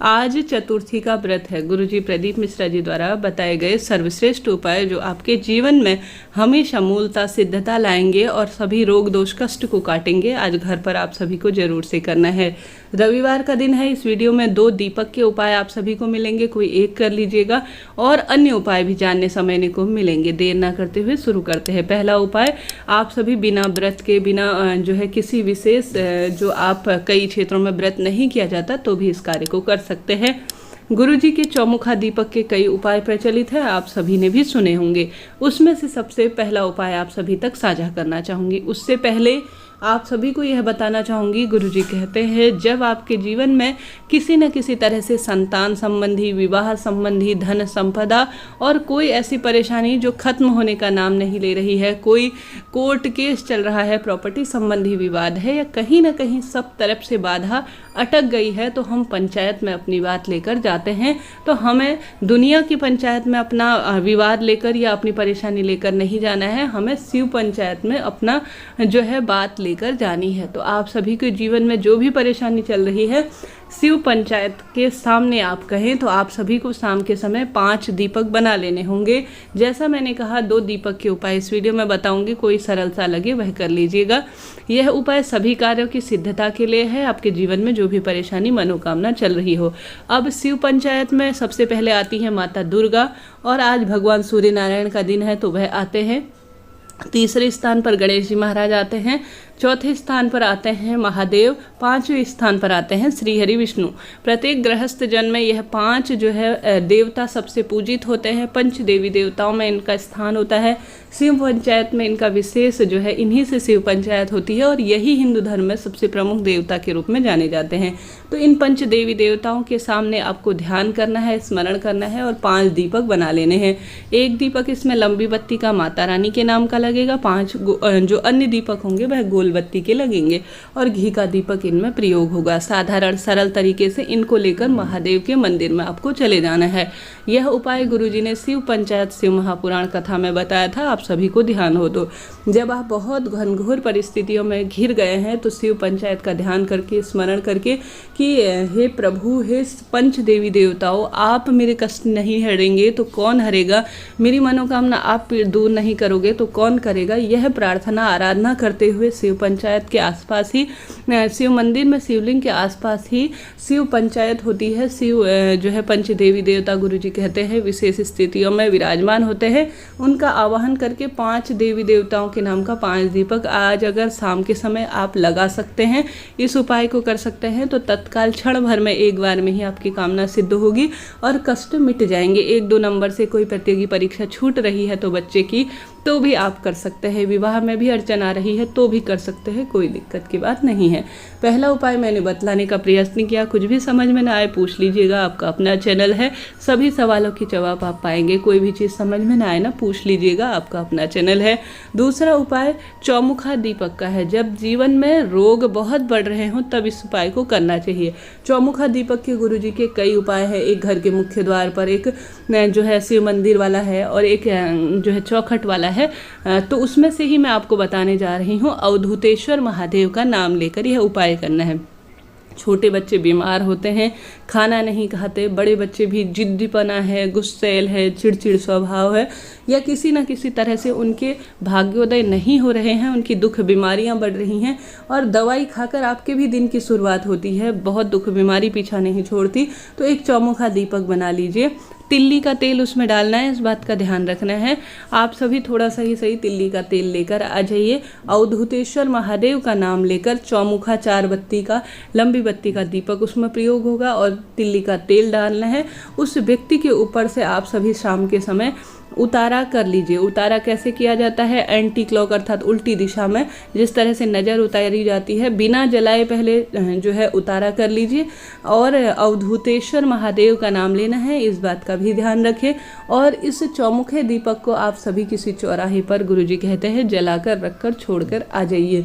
आज चतुर्थी का व्रत है। गुरुजी प्रदीप मिश्रा जी द्वारा बताए गए सर्वश्रेष्ठ उपाय जो आपके जीवन में हमेशा मूलता सिद्धता लाएंगे और सभी रोग दोष कष्ट को काटेंगे, आज घर पर आप सभी को जरूर से करना है। रविवार का दिन है। इस वीडियो में 2 दीपक के उपाय आप सभी को मिलेंगे, कोई एक कर लीजिएगा और अन्य उपाय भी जानने समझने को मिलेंगे। देर ना करते हुए शुरू करते हैं। पहला उपाय, आप सभी बिना व्रत के, बिना जो है किसी विशेष जो आप कई क्षेत्रों में व्रत नहीं किया जाता तो भी इस कार्य को कर सकते हैं। गुरुजी के चौमुखा दीपक के कई उपाय प्रचलित हैं, आप सभी ने भी सुने होंगे। उसमें से सबसे पहला उपाय आप सभी तक साझा करना चाहूँगी। उससे पहले आप सभी को यह बताना चाहूँगी, गुरुजी कहते हैं जब आपके जीवन में किसी न किसी तरह से संतान संबंधी, विवाह संबंधी, धन संपदा और कोई ऐसी परेशानी जो खत्म होने का नाम नहीं ले रही है, कोई कोर्ट केस चल रहा है, प्रॉपर्टी संबंधी विवाद है या कहीं ना कहीं सब तरफ से बाधा अटक गई है, तो हम पंचायत में अपनी बात लेकर जाते हैं। तो हमें दुनिया की पंचायत में अपना विवाद लेकर या अपनी परेशानी लेकर नहीं जाना है, हमें शिव पंचायत में अपना जो है बात लेकर जानी है। तो आप सभी के जीवन में जो भी परेशानी चल रही है, शिव पंचायत के सामने आप कहें तो आप सभी को शाम के समय 5 दीपक बना लेने होंगे। जैसा मैंने कहा 2 दीपक के उपाय इस वीडियो में बताऊंगी, कोई सरल सा लगे वह कर लीजिएगा। यह उपाय सभी कार्यों की सिद्धता के लिए है, आपके जीवन में जो भी परेशानी मनोकामना चल रही हो। अब शिव पंचायत में सबसे पहले आती है माता दुर्गा और आज भगवान सूर्य नारायण का दिन है तो वह आते हैं। तीसरे स्थान पर गणेश जी महाराज आते हैं। चौथे स्थान पर आते हैं महादेव। 5वें स्थान पर आते हैं श्री हरि विष्णु। प्रत्येक गृहस्थ जन में यह 5 जो है देवता सबसे पूजित होते हैं। 5 देवी देवताओं में इनका स्थान होता है। शिव पंचायत में इनका विशेष जो है, इन्हीं से शिव पंचायत होती है और यही हिंदू धर्म में सबसे प्रमुख देवता के रूप में जाने जाते हैं। तो इन 5 देवी देवताओं के सामने आपको ध्यान करना है, स्मरण करना है और 5 दीपक बना लेने हैं। एक दीपक इसमें लंबी बत्ती का माता रानी के नाम का लगेगा। 5 जो अन्य दीपक होंगे वह गोल बत्ती के लगेंगे और घी का दीपक इनमें प्रयोग होगा। साधारण सरल तरीके से इनको लेकर महादेव के मंदिर में आपको चले जाना है। यह उपाय गुरुजी ने शिव पंचायत शिव महापुराण कथा में बताया था, आप सभी को ध्यान हो तो। जब आप बहुत घनघोर परिस्थितियों में घिर गए हैं तो शिव पंचायत का ध्यान करके, स्मरण करके कि हे प्रभु, हे 5 देवी देवताओं, आप मेरे कष्ट नहीं हरेंगे तो कौन हरेगा, मेरी मनोकामना आप दूर नहीं करोगे तो कौन करेगा, यह प्रार्थना आराधना करते हुए शिव पंचायत के आसपास ही, शिव मंदिर में शिवलिंग के आसपास ही शिव पंचायत होती है। शिव जो है 5 देवी देवता गुरुजी कहते हैं विशेष स्थितियों में विराजमान होते हैं। उनका आवाहन करके 5 देवी देवताओं के नाम का 5 दीपक आज अगर शाम के समय आप लगा सकते हैं, इस उपाय को कर सकते हैं तो तत्काल क्षण भर में एक बार में ही आपकी कामना सिद्ध होगी और कष्ट मिट जाएंगे। 1-2 नंबर से कोई प्रतियोगी परीक्षा छूट रही है तो बच्चे की, तो भी आप कर सकते हैं। विवाह में भी अड़चन आ रही है तो भी कर सकते हैं, कोई दिक्कत की बात नहीं है। पहला उपाय मैंने बतलाने का प्रयास नहीं किया, कुछ भी समझ में ना आए पूछ लीजिएगा, आपका अपना चैनल है, सभी सवालों की जवाब आप पाएंगे। कोई भी चीज़ समझ में ना आए ना, पूछ लीजिएगा, आपका अपना चैनल है। दूसरा उपाय चौमुखा दीपक का है। जब जीवन में रोग बहुत बढ़ रहे हों तब इस उपाय को करना चाहिए। चौमुखा दीपक के गुरुजी के कई उपाय हैं। एक घर के मुख्य द्वार पर, एक जो है शिव मंदिर वाला है और एक जो है चौखट वाला है। तो उसमें से ही मैं आपको बताने जा रही हूँ। अवधूतेश्वर महादेव का नाम लेकर यह उपाय करना है। छोटे बच्चे बीमार होते हैं, खाना नहीं खाते, बड़े बच्चे भी जिद्दीपना है, गुस्सैल है, चिड़चिड़ स्वभाव है या किसी न किसी तरह से उनके भाग्योदय नहीं हो रहे हैं, उनकी दुख बीमारियां बढ़ रही हैं और दवाई खाकर आपके भी दिन की शुरुआत होती है, बहुत दुख बीमारी पीछा नहीं छोड़ती, तो एक चौमुखा दीपक बना लीजिए। तिल्ली का तेल उसमें डालना है, इस बात का ध्यान रखना है। आप सभी थोड़ा सा ही सही तिल्ली का तेल लेकर आ जाइए। अवधूतेश्वर महादेव का नाम लेकर चौमुखा 4 बत्ती का, लंबी बत्ती का दीपक उसमें प्रयोग होगा और तिल्ली का तेल डालना है। उस व्यक्ति के ऊपर से आप सभी शाम के समय उतारा कर लीजिए। उतारा कैसे किया जाता है? एंटी क्लॉक अर्थात उल्टी दिशा में, जिस तरह से नज़र उतारी जाती है, बिना जलाए पहले जो है उतारा कर लीजिए और अवधूतेश्वर महादेव का नाम लेना है, इस बात का भी ध्यान रखें। और इस चौमुखे दीपक को आप सभी किसी चौराहे पर, गुरुजी कहते हैं, जलाकर रखकर छोड़कर आ जाइए।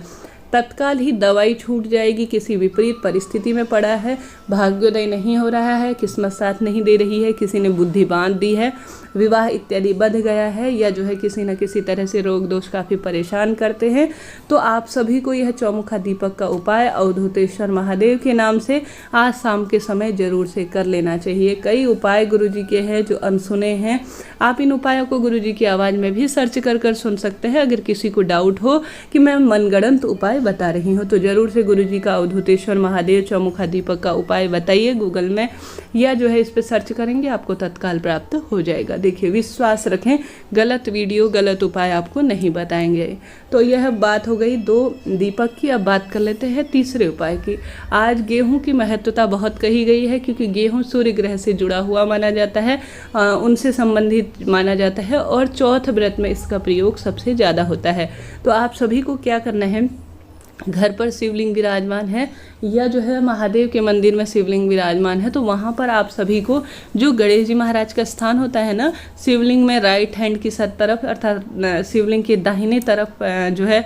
तत्काल ही दवाई छूट जाएगी। किसी विपरीत परिस्थिति में पड़ा है, भाग्योदय नहीं हो रहा है, किस्मत साथ नहीं दे रही है, किसी ने बुद्धि बांध दी है, विवाह इत्यादि बंध गया है, या जो है किसी न किसी तरह से रोग दोष काफ़ी परेशान करते हैं, तो आप सभी को यह चौमुखा दीपक का उपाय अवधूतेश्वर महादेव के नाम से आज शाम के समय जरूर से कर लेना चाहिए। कई उपाय गुरुजी के हैं जो अनसुने हैं। आप इन उपायों को गुरुजी की आवाज़ में भी सर्च कर सुन सकते हैं। अगर किसी को डाउट हो कि मैं मनगढ़ंत उपाय बता रही हूँ तो ज़रूर से गुरुजी का अवधूतेश्वर महादेव चौमुखा दीपक का उपाय बताइए गूगल में, या जो है इस पर सर्च करेंगे आपको तत्काल प्राप्त हो जाएगा। देखिए, विश्वास रखें, गलत वीडियो गलत उपाय आपको नहीं बताएंगे। तो यह बात हो गई 2 दीपक की। अब बात कर लेते हैं तीसरे उपाय की। आज गेहूं की महत्वता बहुत कही गई है, क्योंकि गेहूं सूर्य ग्रह से जुड़ा हुआ माना जाता है, उनसे संबंधित माना जाता है, और चौथ व्रत में इसका प्रयोग सबसे ज़्यादा होता है। तो आप सभी को क्या करना है, घर पर शिवलिंग विराजमान है या जो है महादेव के मंदिर में शिवलिंग विराजमान है, तो वहाँ पर आप सभी को जो गणेश जी महाराज का स्थान होता है ना, शिवलिंग में राइट हैंड की तरफ अर्थात शिवलिंग के दाहिने तरफ जो है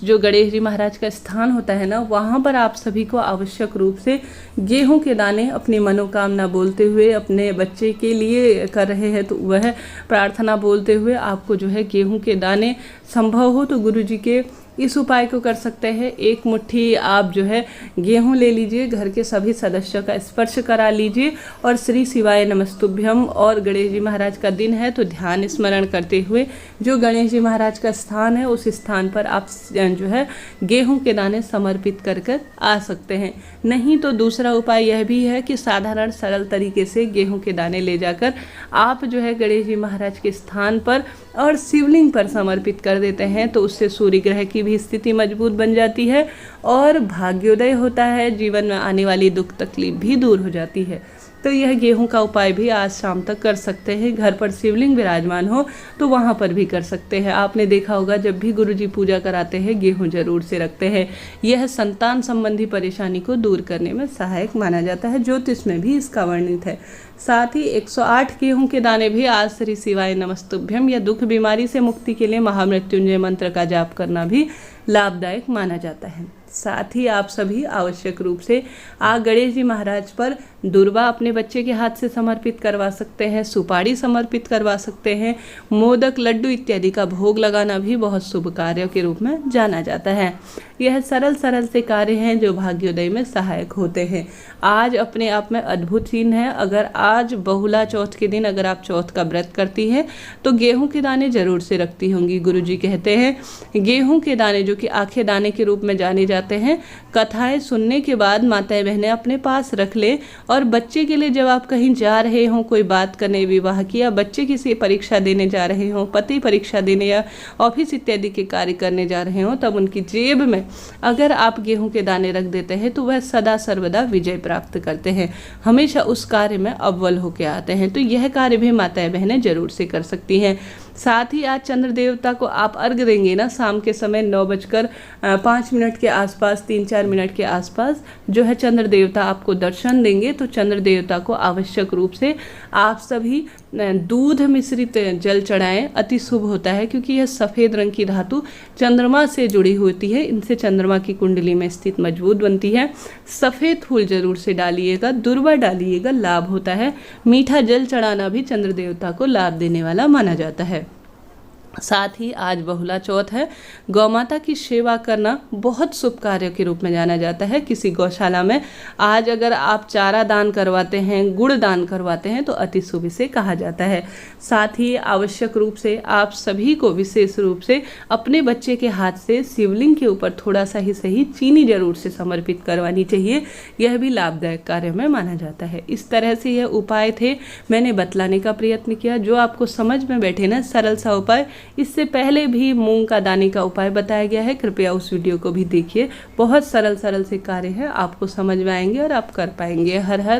जो गणेश जी महाराज का स्थान होता है ना, वहाँ पर आप सभी को आवश्यक रूप से गेहूं के दाने अपनी मनोकामना बोलते हुए, अपने बच्चे के लिए कर रहे हैं तो वह प्रार्थना बोलते हुए आपको जो है गेहूं के दाने संभव हो तो गुरु जी के इस उपाय को कर सकते हैं। 1 मुट्ठी आप जो है गेहूं ले लीजिए, घर के सभी सदस्यों का स्पर्श करा लीजिए और श्री शिवाय नमस्तुभ्यम, और गणेश जी महाराज का दिन है तो ध्यान स्मरण करते हुए जो गणेश जी महाराज का स्थान है उस स्थान पर आप जो है गेहूं के दाने समर्पित कर आ सकते हैं। नहीं तो दूसरा उपाय यह भी है कि साधारण सरल तरीके से गेहूं के दाने ले जाकर आप जो है गणेश जी महाराज के स्थान पर और शिवलिंग पर समर्पित कर देते हैं, तो उससे सूर्य ग्रह की भी स्थिति मजबूत बन जाती है और भाग्योदय होता है, जीवन में आने वाली दुख तकलीफ भी दूर हो जाती है। तो यह गेहूं का उपाय भी आज शाम तक कर सकते हैं। घर पर शिवलिंग विराजमान हो तो वहाँ पर भी कर सकते हैं। आपने देखा होगा जब भी गुरुजी पूजा कराते हैं गेहूं जरूर से रखते हैं। यह संतान संबंधी परेशानी को दूर करने में सहायक माना जाता है, ज्योतिष में भी इसका वर्णित है। साथ ही 108 गेहूं के दाने भी आज श्री शिवाय नमस्तुभ्यम या दुख बीमारी से मुक्ति के लिए महामृत्युंजय मंत्र का जाप करना भी लाभदायक माना जाता है। साथ ही आप सभी आवश्यक रूप से गणेश जी महाराज पर दुर्वा अपने बच्चे के हाथ से समर्पित करवा सकते हैं, सुपारी समर्पित करवा सकते हैं, मोदक लड्डू इत्यादि का भोग लगाना भी बहुत शुभ कार्यों के रूप में जाना जाता है। यह सरल से कार्य हैं जो भाग्योदय में सहायक होते हैं। आज अपने आप में अद्भुत सीन है। अगर आज बहुला चौथ के दिन अगर आप चौथ का व्रत करती हैं तो गेहूं के दाने जरूर से रखती होंगी। गुरुजी कहते हैं गेहूं के दाने जो कि आखे दाने के रूप में जाने जाते हैं, कथाएं सुनने के बाद माताएं बहनें अपने पास रख ले, और बच्चे के लिए जब आप कहीं जा रहे हों, कोई बात करने, विवाह की, या बच्चे किसी परीक्षा देने जा रहे हों, पति परीक्षा देने या ऑफिस इत्यादि के कार्य करने जा रहे हों, तब उनकी जेब में अगर आप गेहूं के दाने रख देते हैं तो वह सदा सर्वदा विजय प्राप्त करते हैं, हमेशा उस कार्य में अव्वल होकर आते हैं। तो यह कार्य भी माताएं बहनें जरूर से कर सकती हैं। साथ ही आज चंद्र देवता को आप अर्घ देंगे ना, शाम के समय 9:05 के आसपास, 3-4 मिनट के आसपास जो है चंद्र देवता आपको दर्शन देंगे। तो चंद्र देवता को आवश्यक रूप से आप सभी दूध मिश्रित जल चढ़ाएं, अति शुभ होता है, क्योंकि यह सफ़ेद रंग की धातु चंद्रमा से जुड़ी होती है, इनसे चंद्रमा की कुंडली में स्थित मजबूत बनती है। सफ़ेद फूल जरूर से डालिएगा, दुर्वा डालिएगा, लाभ होता है। मीठा जल चढ़ाना भी चंद्र देवता को लाभ देने वाला माना जाता है। साथ ही आज बहुला चौथ है। गौ माता की सेवा करना बहुत शुभ कार्य के रूप में जाना जाता है। किसी गौशाला में आज अगर आप चारा दान करवाते हैं, गुड़ दान करवाते हैं तो अति शुभ इसे कहा जाता है। साथ ही आवश्यक रूप से आप सभी को विशेष रूप से अपने बच्चे के हाथ से शिवलिंग के ऊपर थोड़ा सा ही सही चीनी जरूर से समर्पित करवानी चाहिए, यह भी लाभदायक कार्य में माना जाता है। इस तरह से यह उपाय थे, मैंने बतलाने का प्रयत्न किया जो आपको समझ में बैठे ना, सरल सा उपाय। इससे पहले भी मूंग का दाने का उपाय बताया गया है, कृपया उस वीडियो को भी देखिए। बहुत सरल से कार्य है, आपको समझ में आएंगे और आप कर पाएंगे। हर हर